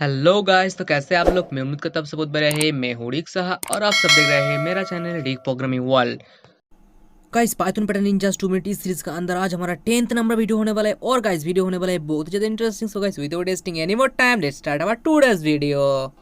Hello guys, तो कैसे आप लोग। मैं उम्मीद करता हूँ आप सब बहुत बढ़िया है। मैं हूँ रिक साहा और आप सब देख रहे हैं मेरा channel Rick programming world. Guys, Python pattern ninja 2 minute इस सीरीज का अंदर आज हमारा 10th नंबर वीडियो होने वाला है और गाइस वीडियो होने वाला है बहुत ही ज्यादा interesting. So guys without wasting any more time let's start our today's video.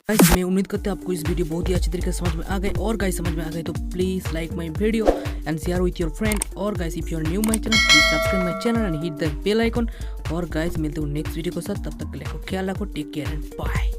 Guys, मैं उम्मीद करता हूँ आपको इस वीडियो बहुत ही अच्छी तरीके से समझ में आ गए और गाइस समझ में आ गए तो please like my video and share with your friend. और guys if you are new my channel please subscribe my channel and hit the bell icon. और गाइस मिलते हैं नेक्स्ट वीडियो के साथ, तब तक के लिए ख्याल रखो, टेक केयर एंड बाय।